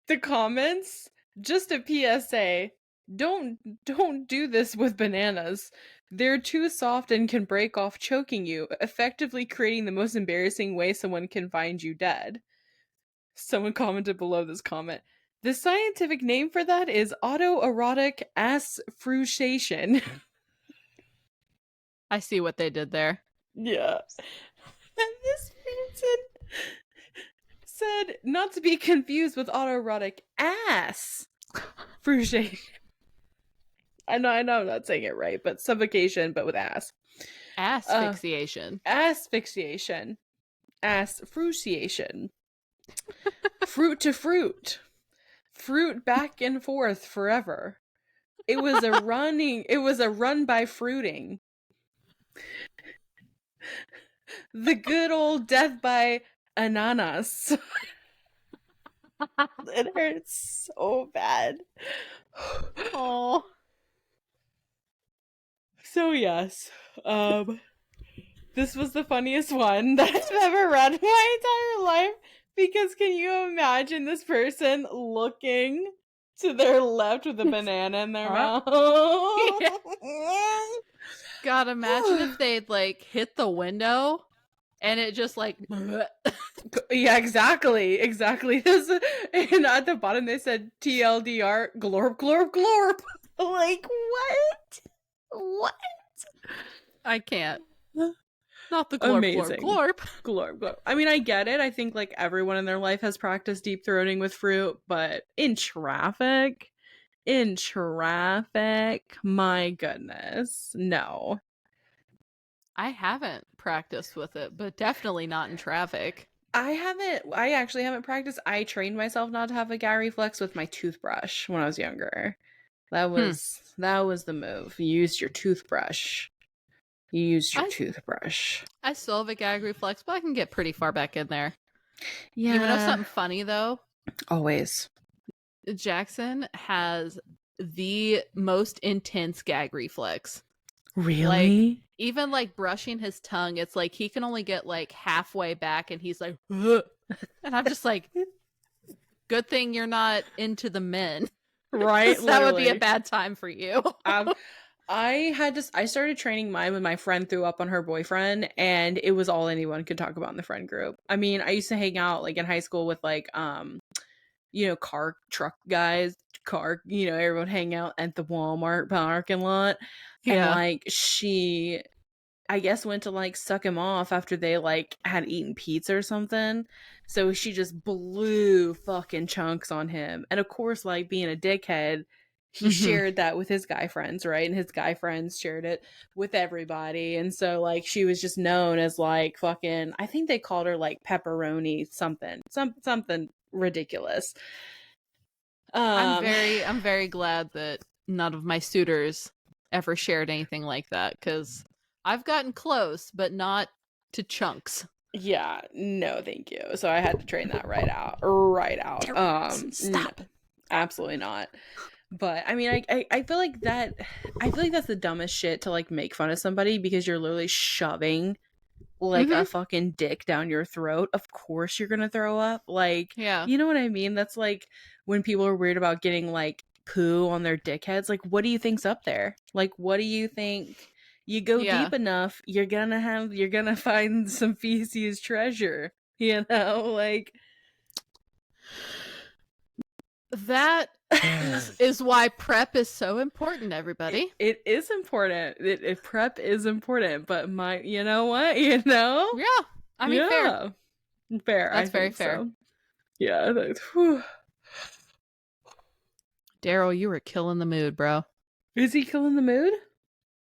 the comments, just a PSA, don't do this with bananas. They're too soft and can break off, choking you, effectively creating the most embarrassing way someone can find you dead. Someone commented below this comment. The scientific name for that is autoerotic asphyxiation. I see what they did there. Yeah. And this person said not to be confused with autoerotic ass fruition. I know I'm not saying it right, but suffocation, but with ass. Asphyxiation. Asphyxiation. Asphyxiation. Fruit to fruit. Fruit back and forth forever. It was a run by fruiting. The good old death by ananas. It hurts so bad. Oh. So yes, this was the funniest one that I've ever read in my entire life, because can you imagine this person looking to their left with a banana in their mouth? Yeah. God, imagine if they'd like hit the window and it just like Yeah, exactly. And at the bottom they said TLDR, glorp, glorp, glorp. Like, what? I can't. Not the glorp, Amazing. glorp, glorp. Glorp, glorp. I mean, I get it. I think like everyone in their life has practiced deep throating with fruit, but in traffic, my goodness, no. I haven't practiced with it, but definitely not in traffic. I actually haven't practiced. I trained myself not to have a gag reflex with my toothbrush when I was younger. That was the move. You used your toothbrush. I still have a gag reflex, but I can get pretty far back in there. Yeah. You know something funny though? Always. Jackson has the most intense gag reflex. Really? Like, even like brushing his tongue, it's like he can only get like halfway back and he's like, ugh. And I'm just like, good thing you're not into the men. Right? That would be a bad time for you. I started training mine when my friend threw up on her boyfriend, and it was all anyone could talk about in the friend group. I mean, I used to hang out like in high school with like car truck guys, everyone hang out at the Walmart parking lot. Yeah. And like she, I guess, went to like suck him off after they like had eaten pizza or something. So she just blew fucking chunks on him. And of course, like being a dickhead, he shared that with his guy friends, right? And his guy friends shared it with everybody. And so like she was just known as like fucking, I think they called her like pepperoni something ridiculous. I'm very glad that none of my suitors ever shared anything like that, because I've gotten close, but not to chunks. Yeah, no, thank you. So I had to train that right out. Stop. No, absolutely not. But I mean, I feel like that's the dumbest shit to like make fun of somebody, because you're literally shoving like a fucking dick down your throat. Of course you're gonna throw up. Like, yeah, you know what I mean? That's like when people are weird about getting like poo on their dickheads. Like, what do you think's up there? Like, what do you think? You go deep enough, you're gonna find some feces treasure. You know, like that is why prep is so important, everybody. It is important. Prep is important, but you know what? You know? Yeah. I mean, fair. Fair. That's very fair. So. Yeah. Daryl, you were killing the mood, bro. Is he killing the mood?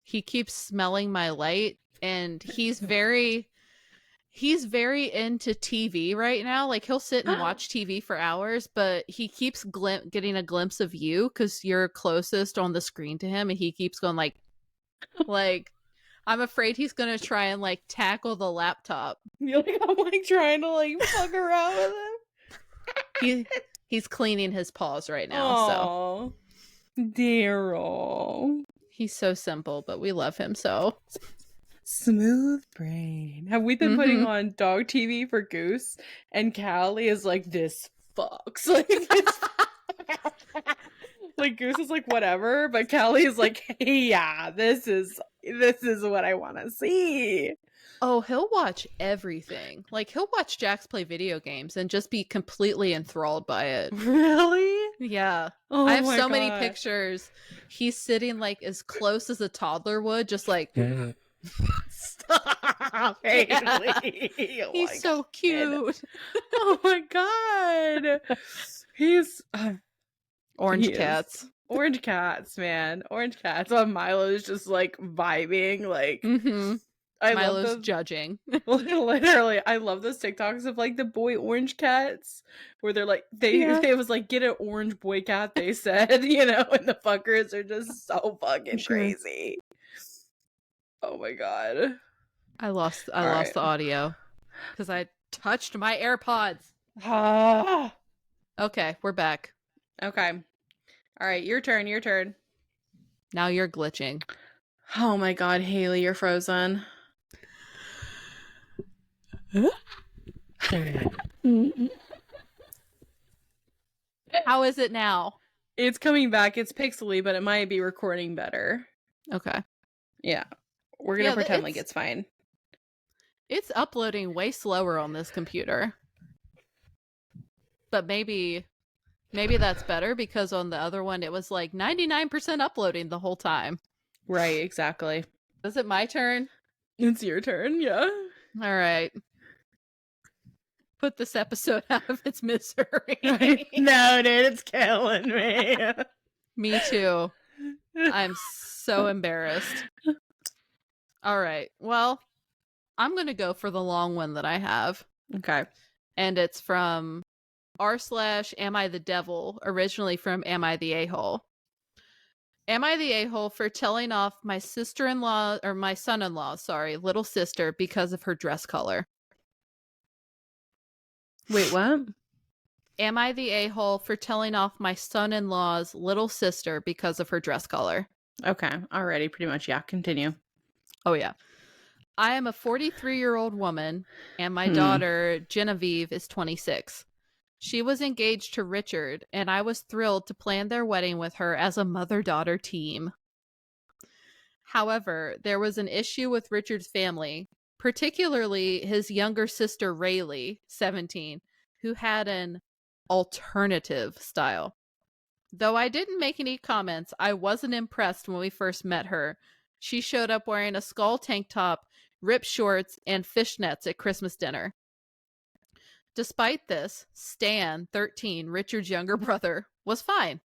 He keeps smelling my light, and he's very into TV right now. Like, he'll sit and watch TV for hours, but he keeps getting a glimpse of you because you're closest on the screen to him, and he keeps going like I'm afraid he's gonna try and like tackle the laptop. You're like, I'm like trying to like fuck around with him. He's cleaning his paws right now. Aww, so Daryl. He's so simple, but we love him so. Smooth brain. Have we been putting on dog TV for Goose? And Callie is like, this fucks. Like Goose is like, whatever, but Callie is like, hey, yeah, this is what I want to see. Oh, he'll watch everything. Like, he'll watch Jax play video games and just be completely enthralled by it. Really? Yeah. Oh, I have so many pictures. He's sitting like as close as a toddler would, just like stop, Hayley. Yeah. He's so cute. Oh my god. He's orange cats. Orange cats, man. Orange cats. While Milo's just like vibing, like I love Milo's the judging. literally, I love those TikToks of like the boy orange cats where they're like it was like get an orange boy cat, they said, you know, and the fuckers are just so fucking crazy. Oh my god. I lost All right. the audio because I touched my AirPods. Ah. Okay, we're back. Okay. All right, your turn. Now you're glitching. Oh my god, Hayley, you're frozen. How is it now? It's coming back. It's pixely, but it might be recording better. Okay. Yeah. We're going to pretend like it's fine. It's uploading way slower on this computer. But maybe that's better because on the other one it was like 99% uploading the whole time. Right, exactly. Is it my turn? It's your turn, yeah. All right. Put this episode out of its misery. No, dude, it's killing me. Me too. I'm so embarrassed. All right. Well, I'm going to go for the long one that I have. Okay. And it's from r/Am I the Devil, originally from Am I the A-hole? Am I the a-hole for telling off my sister-in-law, or my son-in-law, sorry, little sister, because of her dress color? Wait, what? Am I the a-hole for telling off my son-in-law's little sister because of her dress color? Okay, already, pretty much, yeah. Continue. Oh, yeah. I am a 43-year-old woman, and my daughter, Genevieve, is 26. She was engaged to Richard, and I was thrilled to plan their wedding with her as a mother-daughter team. However, there was an issue with Richard's family, particularly his younger sister, Rayleigh, 17, who had an alternative style. Though I didn't make any comments, I wasn't impressed when we first met her. She showed up wearing a skull tank top, ripped shorts, and fishnets at Christmas dinner. Despite this, Stan, 13, Richard's younger brother, was fine.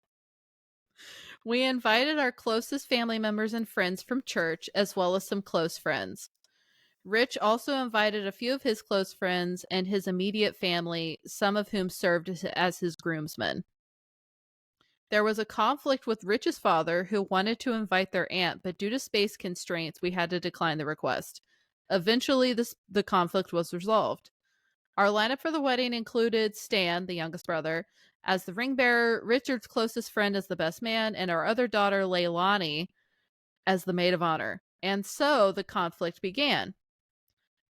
We invited our closest family members and friends from church, as well as some close friends. Rich also invited a few of his close friends and his immediate family, some of whom served as his groomsmen. There was a conflict with Rich's father, who wanted to invite their aunt, but due to space constraints, we had to decline the request. Eventually, the conflict was resolved. Our lineup for the wedding included Stan, the youngest brother, as the ring bearer, Richard's closest friend as the best man, and our other daughter, Leilani, as the maid of honor. And so the conflict began.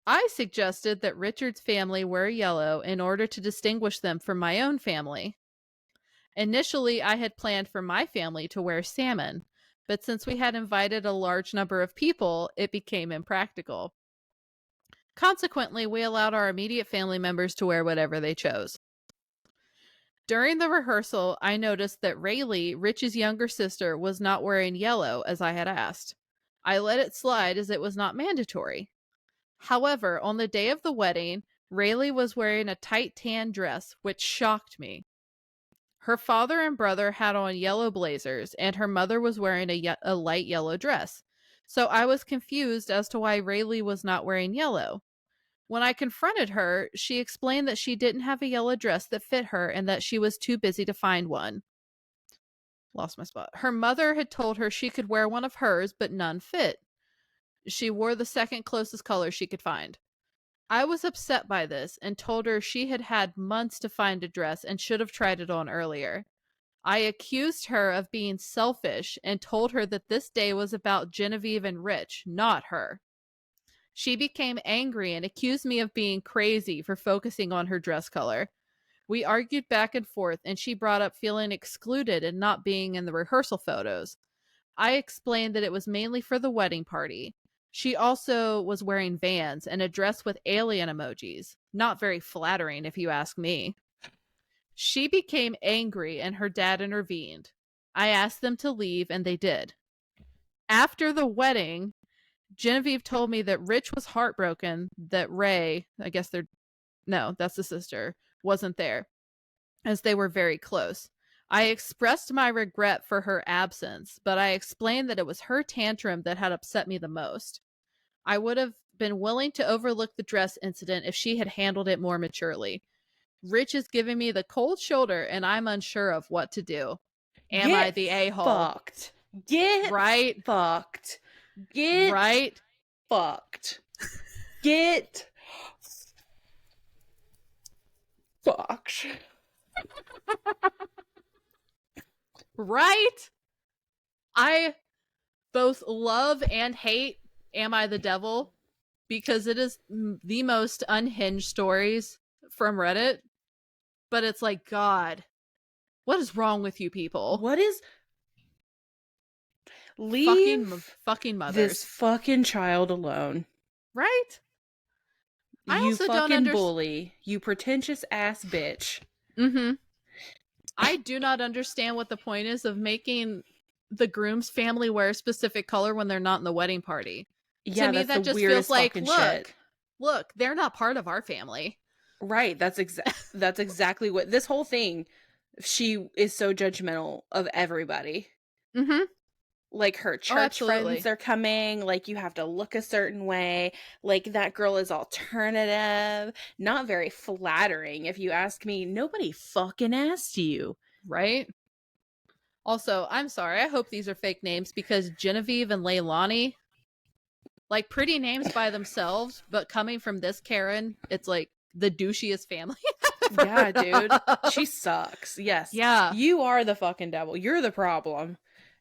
I suggested that Richard's family wear yellow in order to distinguish them from my own family. Initially, I had planned for my family to wear salmon, but since we had invited a large number of people, it became impractical. Consequently, we allowed our immediate family members to wear whatever they chose. During the rehearsal, I noticed that Rayleigh, Rich's younger sister, was not wearing yellow as I had asked. I let it slide as it was not mandatory. However, on the day of the wedding, Rayleigh was wearing a tight tan dress, which shocked me. Her father and brother had on yellow blazers, and her mother was wearing a light yellow dress. So I was confused as to why Rayleigh was not wearing yellow. When I confronted her, she explained that she didn't have a yellow dress that fit her and that she was too busy to find one. Lost my spot. Her mother had told her she could wear one of hers, but none fit. She wore the second closest color she could find. I was upset by this and told her she had had months to find a dress and should have tried it on earlier. I accused her of being selfish and told her that this day was about Genevieve and Rich, not her. She became angry and accused me of being crazy for focusing on her dress color. We argued back and forth, and she brought up feeling excluded and not being in the rehearsal photos. I explained that it was mainly for the wedding party. She also was wearing Vans and a dress with alien emojis. Not very flattering, if you ask me. She became angry, and her dad intervened. I asked them to leave, and they did. After the wedding, Genevieve told me that Rich was heartbroken that Ray, that's the sister, wasn't there, as they were very close. I expressed my regret for her absence, but I explained that it was her tantrum that had upset me the most. I would have been willing to overlook the dress incident if she had handled it more maturely. Rich is giving me the cold shoulder, and I'm unsure of what to do. Am I Get the a-hole? fucked. Get Right? fucked. Get Right? fucked. Get fucked. Right? I both love and hate Am I the Devil because it is the most unhinged stories from Reddit. But it's like, God, what is wrong with you people? What is... Leave Fucking this mothers. fucking child alone. Right? I You also don't fucking understand. bully. You pretentious ass bitch. Mm-hmm. I do not understand what the point is of making the groom's family wear a specific color when they're not in the wedding party. To Yeah, me, that's the that just feels weirdest like, fucking shit. look, they're not part of our family. Right, that's exactly what this whole thing. She is so judgmental of everybody. Mm-hmm. Like her Oh, church friends absolutely. are coming, like you have to look a certain way, like that girl is alternative, not very flattering if you ask me. Nobody fucking asked you. Right? Also, I'm sorry. I hope these are fake names because Genevieve and Leilani, like pretty names by themselves, but coming from this Karen, it's like the douchiest family I've ever Yeah, heard dude. She of. sucks. Yes. Yeah. You are the fucking devil. You're the problem.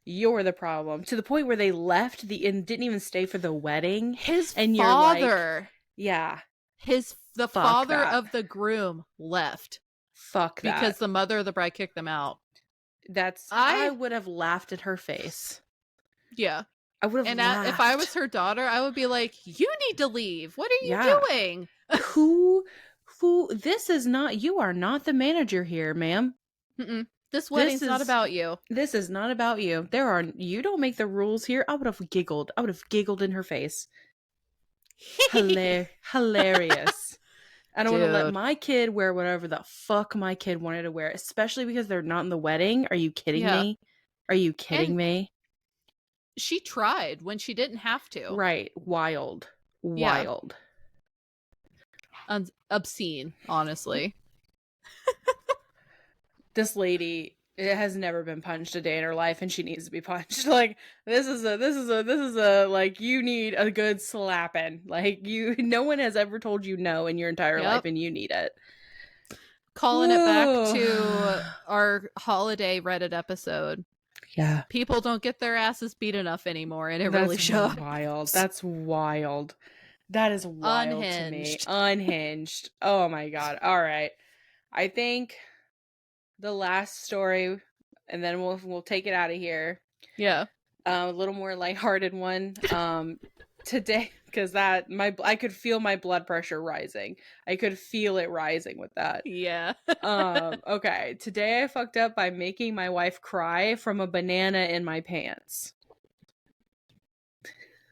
You're the problem. To the point where they left and didn't even stay for the wedding. His And you're like, father, yeah, the fuck father that. of the groom left Fuck because that. the mother of the bride kicked them out. I would have laughed at her face. Yeah. I would have And if I was laughed. her daughter, I would be like, you need to leave. What are you Yeah. doing? who this is not... You are not the manager here, ma'am. Mm-mm. This This wedding's not is about you. this is not about you. You don't make the rules here. I would have giggled. I would have giggled in her face. Hilarious. I don't want to let Dude. my kid wear whatever the fuck my kid wanted to wear, especially because they're not in the wedding. Are you kidding Yeah. me? Are you kidding And me? she tried when she didn't have to. Right. Wild. Yeah. Wild. Obscene, honestly. This lady, it has never been punched a day in her life, and she needs to be punched. Like, this is a like, you need a good slapping. Like, no one has ever told you no in your entire life, Yep. and you need it. Calling it back Whoa. to our holiday Reddit episode. Yeah. People don't get their asses beat enough anymore, and it That's really shows. wild. That's wild. That is wild to me. Unhinged. Unhinged. Oh my god. All right. I think the last story, and then we'll take it out of here. Yeah. A little more lighthearted one. Today, because I could feel my blood pressure rising. I could feel it rising with that. Yeah. Okay. Today I fucked up by making my wife cry from a banana in my pants.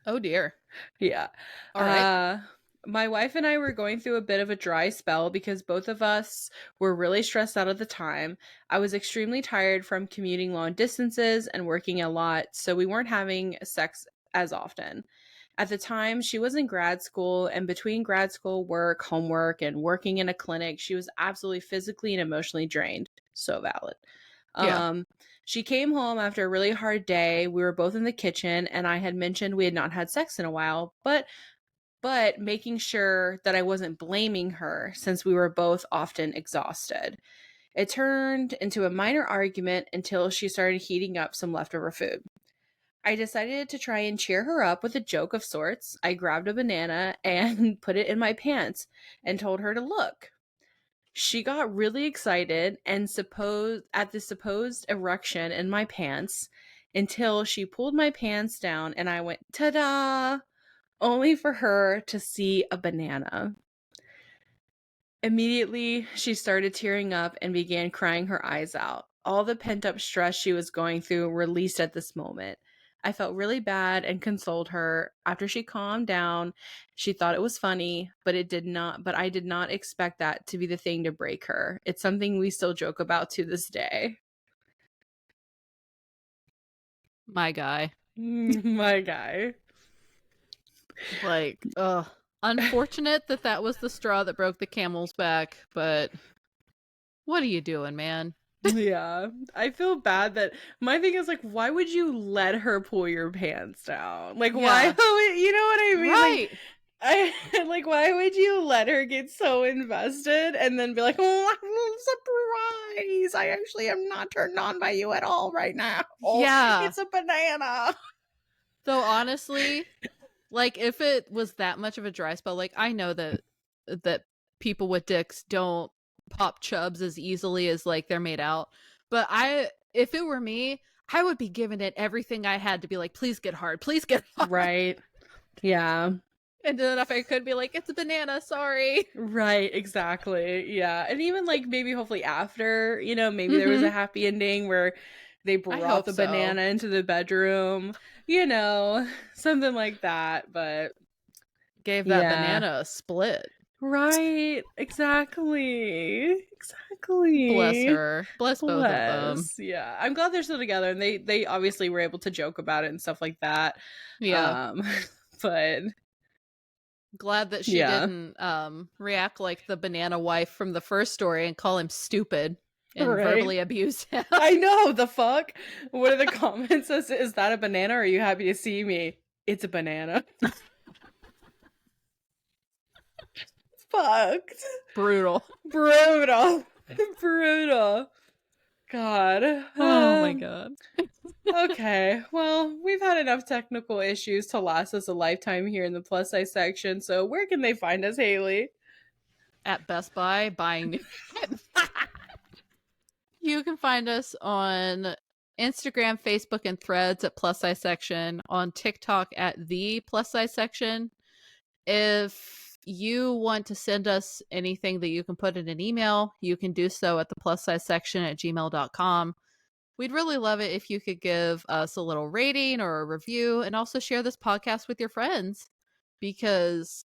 Oh dear. Yeah. All right. My wife and I were going through a bit of a dry spell because both of us were really stressed out at the time. I was extremely tired from commuting long distances and working a lot, so we weren't having sex as often. At the time, she was in grad school, and between grad school work, homework, and working in a clinic, she was absolutely physically and emotionally drained. So valid. Yeah. She came home after a really hard day. We were both in the kitchen, and I had mentioned we had not had sex in a while, but making sure that I wasn't blaming her since we were both often exhausted. It turned into a minor argument until she started heating up some leftover food. I decided to try and cheer her up with a joke of sorts. I grabbed a banana and put it in my pants and told her to look. She got really excited and at the supposed erection in my pants until she pulled my pants down and I went, ta-da! Only for her to see a banana. Immediately, she started tearing up and began crying her eyes out. All the pent-up stress she was going through released at this moment. I felt really bad and consoled her. After she calmed down, she thought it was funny, but I did not expect that to be the thing to break her. It's something we still joke about to this day. My guy. My guy. Like, unfortunate that was the straw that broke the camel's back, but what are you doing, man? Yeah, I feel bad that my thing is like, why would you let her pull your pants down? Like, why Yeah. would you know what I mean? Like, Right. I like, why would you let her get so invested and then be like, oh, surprise! I actually am not turned on by you at all right now. Oh, Yeah. it's a banana. Though honestly, like if it was that much of a dry spell, like I know that people with dicks don't pop chubs as easily as like they're made out. But if it were me, I would be giving it everything I had to be like, please get hard, please get hard. Right. Yeah. And then if I could be like, it's a banana, sorry. Right, exactly. Yeah. And even like maybe hopefully after, you know, maybe there was a happy ending where they I brought hope the so. banana into the bedroom, you know, something like that. But Gave that yeah. banana a split. Right. Exactly. Bless Exactly. her. Bless both of them. Bless. Yeah. I'm glad they're still together and they obviously were able to joke about it and stuff like that. Yeah. Um but Glad that she yeah. didn't react like the banana wife from the first story and call him stupid and Right. verbally abuse him. I know, the fuck? What are the comments? Is that a banana or are you happy to see me? It's a banana. Fucked. Brutal. Brutal. Brutal. God. Oh my god. Okay. Well, we've had enough technical issues to last us a lifetime here in the plus size section. So where can they find us, Hayley? At Best Buy buying new shit. You can find us on Instagram, Facebook, and Threads at Plus Size Section, on TikTok at the Plus Size Section. If you want to send us anything that you can put in an email, you can do so at the plus size section at gmail.com. We'd really love it if you could give us a little rating or a review and also share this podcast with your friends because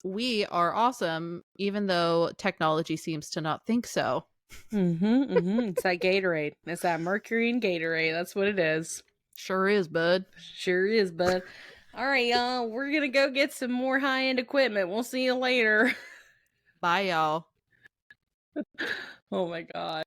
we are awesome, even though technology seems to not think so. It's that Gatorade. It's that mercury and Gatorade. That's what it is. Sure is, bud. Sure is, bud. All right, y'all. We're going to go get some more high end equipment. We'll see you later. Bye, y'all. Oh my God.